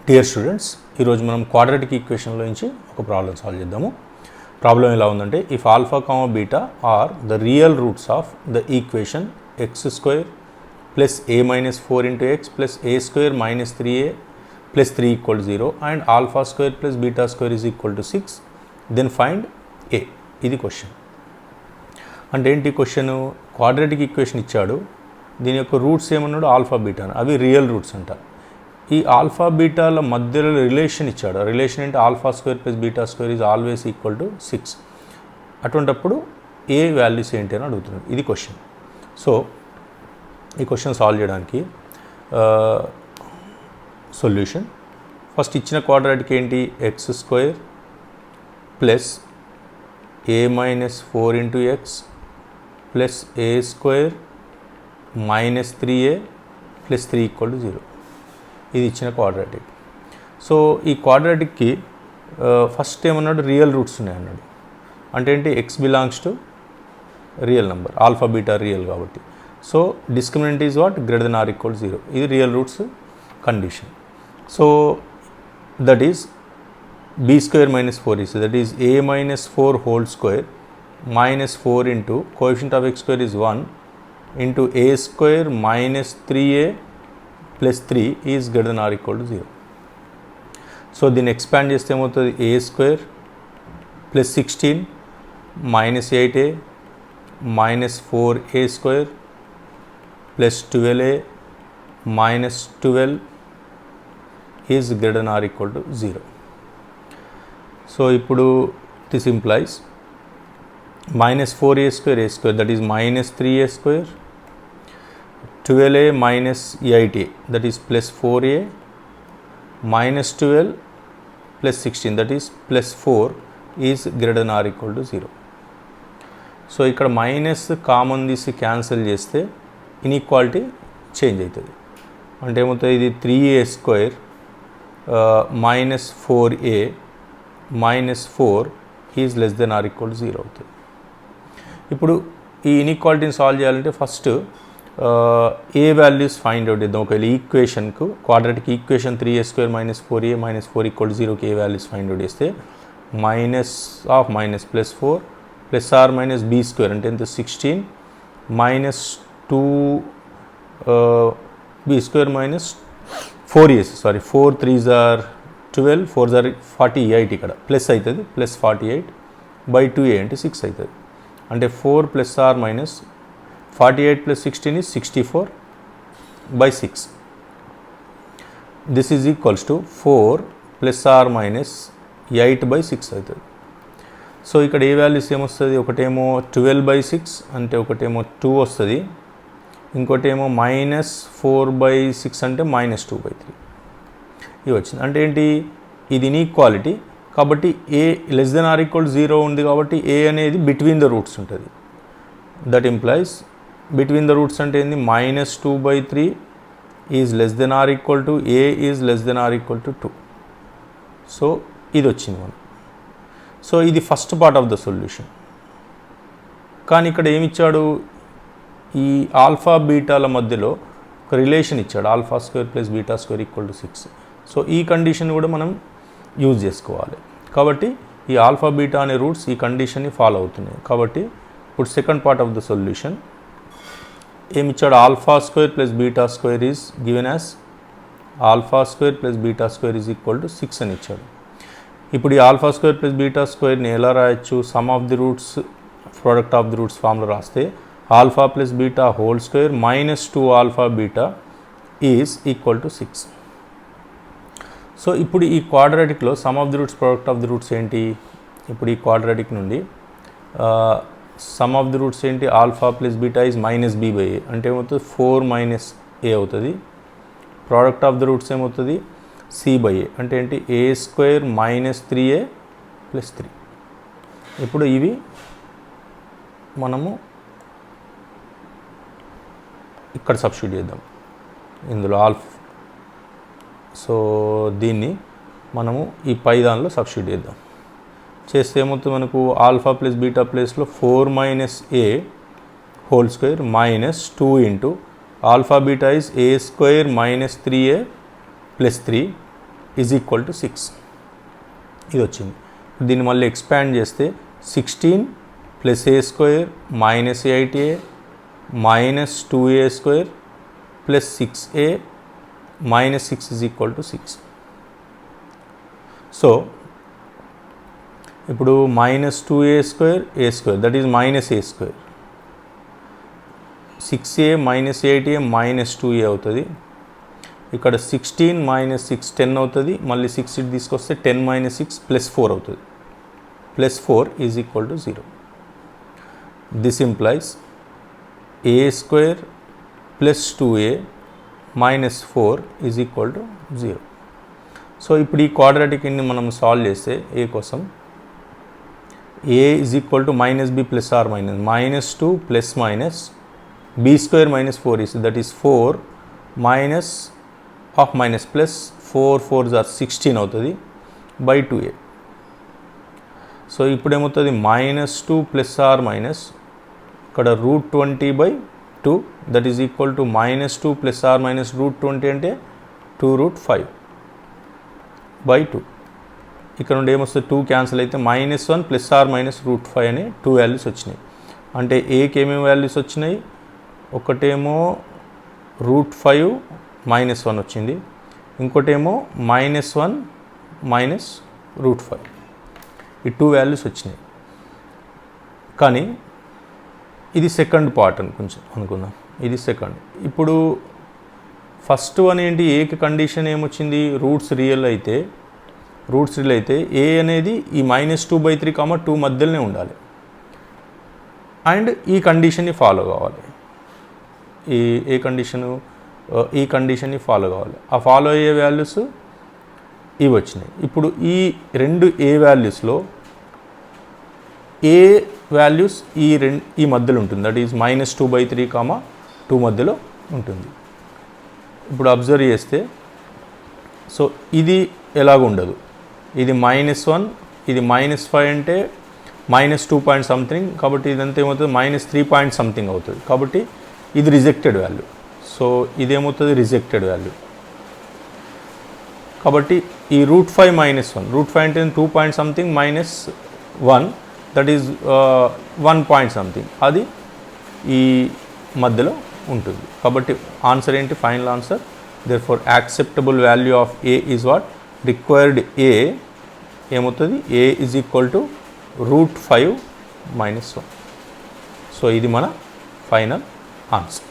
Dear students, ఈరోజు మనం quadratic ఈక్వేషన్లో నుంచి ఒక ప్రాబ్లం సాల్వ్ చేద్దాము. ప్రాబ్లం ఎలా ఉందంటే, if alpha comma beta are the real roots of the equation x square plus a minus 4 into x plus a square minus 3a plus 3 equal 0 and alpha square plus beta square is equal to 6, then find a. ఇది question. అంటే ఏంటి question? Quadratic equation ఇచ్చాడు, దీని యొక్క roots ఏమన్నాడు? Alpha beta. అవి real roots అంట. ఈ ఆల్ఫా బీటాల మధ్యలో రిలేషన్ ఇచ్చాడు. రిలేషన్ అంటే alpha square plus beta square is always equal to 6. అటువంటప్పుడు ఏ వాల్యూస్ ఏంటి అని అడుగుతున్నాడు. ఇది క్వశ్చన్. సో ఈ క్వశ్చన్ సాల్వ్ చేయడానికి సొల్యూషన్, ఫస్ట్ ఇచ్చిన క్వాడ్రాటిక్ ఏంటి? X square plus a minus 4 into x plus a square minus 3a plus 3 equal to 0. ఇది ఇచ్చిన క్వాడ్రాటిక్. సో ఈ క్వాడ్రాటిక్కి ఫస్ట్ ఏమన్నాడు? రియల్ రూట్స్ ఉన్నాయి అన్నాడు. అంటే ఏంటి? X belongs to real number, alpha beta real కాబట్టి. So discriminant is what? Greater than or equal 0. ఇది real roots condition. So that is b square minus 4 is, that is a minus 4 whole square minus 4 into coefficient of x square is 1 into a square minus 3a plus 3 is greater than or equal to 0. So దీన్ని expand చేస్తే ఏమవుతుంది? a square plus 16 minus 8a minus 4a square plus 12a minus 12 is greater than or equal to 0. So ఇప్పుడు this implies minus 4a square that is minus 3a square, 12a minus 8a that is plus 4a minus 12 plus 16 that is plus 4 is greater than or equal to 0. So ఇక్కడ minus common తీసి cancel చేస్తే inequality change అవుతుంది. అంటే ఏమవుతుంది? ఇది 3a square minus 4a minus 4 is less than or equal to 0 అవుతుంది. ఇప్పుడు ఈ ఇన్ఈక్వాలిటీని సాల్వ్ చేయాలంటే first a values find out చేద్దాం. ఒకవేళ ఈక్వేషన్కు quadratic equation 3a square minus 4a minus 4 equal to 0కి ఏ వాల్యూస్ ఫైండ్ అవుట్ చేస్తే minus of minus plus 4 plus or minus b square అంటే ఎంత? 16 minus 2 b square minus 4a, sorry 4 3s are 12, 4s are 48, ఇక్కడ plus అవుతుంది, plus 48 by 2a అంటే 6 అవుతుంది. అంటే 4 plus or minus 48 plus 16 is 64 by 6. This is equals to 4 plus or minus 8 by 6 అవుతుంది. So ఇక్కడ ఏ values ఏమొస్తుంది? ఒకటేమో 12 బై 6 అంటే ఒకటేమో 2 వస్తుంది, ఇంకోటేమో మైనస్ 4 బై 6 అంటే మైనస్ 2 బై 3 ఇవి వచ్చింది. అంటే ఏంటి? ఇది ఇన్ఈక్వాలిటీ కాబట్టి a less than or equal 0 ఉంది కాబట్టి ఏ అనేది బిట్వీన్ ద రూట్స్ ఉంటుంది. That implies between the roots అంటే ఏంది? Minus 2 by 3 is less than or equal to a is less than or equal to 2. So ఇది వచ్చింది మనం. సో ఇది first part of the solution. కానీ ఇక్కడ ఏమిచ్చాడు? ఈ ఆల్ఫా బీటాల మధ్యలో ఒక రిలేషన్ ఇచ్చాడు, alpha square plus beta square equal to 6. So ఈ కండిషన్ కూడా మనం యూజ్ చేసుకోవాలి. కాబట్టి ఈ ఆల్ఫా బీటా అనే రూట్స్ ఈ కండిషన్ని ఫాలో అవుతున్నాయి. కాబట్టి ఇప్పుడు second part of the solution ఏమిచ్చాడు? Alpha square plus beta square is given as alpha square plus beta square is equal to 6 అని ఇచ్చాడు. ఇప్పుడు ఈ ఆల్ఫా స్క్వేర్ ప్లస్ బీటా స్క్వేర్ని ఎలా రాయొచ్చు? Sum of the roots product of the roots ఫామ్లో రాస్తే alpha plus beta whole square minus 2 alpha beta is equal to 6. So ఇప్పుడు ఈ క్వాడ్రాటిక్లో sum of the roots product of the roots ఏంటి? ఇప్పుడు ఈ క్వాడ్రాటిక్ నుండి సమ్ ఆఫ్ ది రూట్స్ ఏంటి? Alpha plus beta is minus b by a అంటే ఏమవుతుంది? 4 మైనస్ a అవుతుంది. ప్రోడక్ట్ ఆఫ్ ది రూట్స్ ఏమవుతుంది? c బై a అంటే ఏంటి? a square minus 3a plus 3. ఇప్పుడు ఇవి మనము ఇక్కడ సబ్స్టిట్యూట్ చేద్దాం ఇందులో సో దీన్ని మనము ఈ పై దానిలో సబ్స్టిట్యూట్ చేద్దాం. చేస్తే ఏమవుతుంది? మనకు ఆల్ఫా ప్లస్ బీటా ప్లేస్లో 4 minus a whole square minus 2 into alpha beta is a square minus 3a plus 3 is equal to 6 ఇది వచ్చింది. దీన్ని మళ్ళీ ఎక్స్పాండ్ చేస్తే 16 plus a square minus 8a minus 2a square plus 6a minus 6 is equal to 6. So ఇప్పుడు minus 2a square that is minus a square, 6a minus 8a minus 2a అవుతుంది. ఇక్కడ 16 minus 6 10 అవుతుంది, మళ్ళీ 6 ఇటు తీసుకొస్తే 10 మైనస్ 6 ప్లస్ 4 అవుతుంది. Plus 4 is equal to 0. This implies a square plus 2a minus 4 is equal to 0. So ఇప్పుడు ఈ quadratic ని మనం సాల్వ్ చేస్తే a కోసం a is equal to minus b plus or minus minus 2 plus minus b square minus 4 is that is 4 minus of minus plus 4 4s are 16 అవుతుంది by 2a. So ఇప్పుడు ఏమవుతుంది minus 2 plus or minus ఇక్కడ root 20 by 2 that is equal to minus 2 plus or minus root 20 అంటే 2 route 5 by 2. ఇక్కడ నుండి ఏమొస్తుంది 2 cancel అయితే minus 1 plus or minus root 5 అని 2 వాల్యూస్ వచ్చినాయి. అంటే ఏకి ఏమేమి వాల్యూస్ వచ్చినాయి, ఒకటేమో రూట్ 5 మైనస్ 1 వచ్చింది, ఇంకోటేమో మైనస్ 1 మైనస్ రూట్ 5, ఈ 2 వాల్యూస్ వచ్చినాయి. కానీ ఇది సెకండ్ పార్ట్ అనుకుందాం, ఇది సెకండ్. ఇప్పుడు ఫస్ట్ వన్ ఏంటి, ఏకి కండిషన్ ఏమొచ్చింది, రూట్స్ రియల్ అయితే ఏ అనేది ఈ మైనస్ 2/3 2 మధ్యలోనే ఉండాలి అండ్ ఈ కండిషన్ని ఫాలో కావాలి. ఈ కండిషన్ని ఫాలో కావాలి. ఆ ఫాలో అయ్యే వాల్యూస్ ఇవి వచ్చినాయి. ఇప్పుడు ఈ రెండు ఏ వాల్యూస్లో ఏ వాల్యూస్ ఈ మధ్యలో ఉంటుంది, దట్ ఈజ్ మైనస్ 2/3 2 మధ్యలో ఉంటుంది. ఇప్పుడు అబ్జర్వ్ చేస్తే సో ఇది ఎలాగ ఉండదు, ఇది -1 ఇది -5 అంటే -2 పాయింట్ సంథింగ్, కాబట్టి ఇదంతా ఏమవుతుంది -3 పాయింట్ సంథింగ్ అవుతుంది. కాబట్టి ఇది రిజెక్టెడ్ వాల్యూ. సో ఇదేమవుతుంది రిజెక్టెడ్ వాల్యూ. కాబట్టి ఈ రూట్ 5 -1 రూట్ 5 అంటే 2 point something -1 that is 1 point something, అది ఈ మధ్యలో ఉంటుంది. కాబట్టి ఆన్సర్ ఏంటి, final answer therefore acceptable value of a is what, required a ఏమవుతుంది, a is equal to root 5 -1. So ఇది మన ఫైనల్ ఆన్సర్.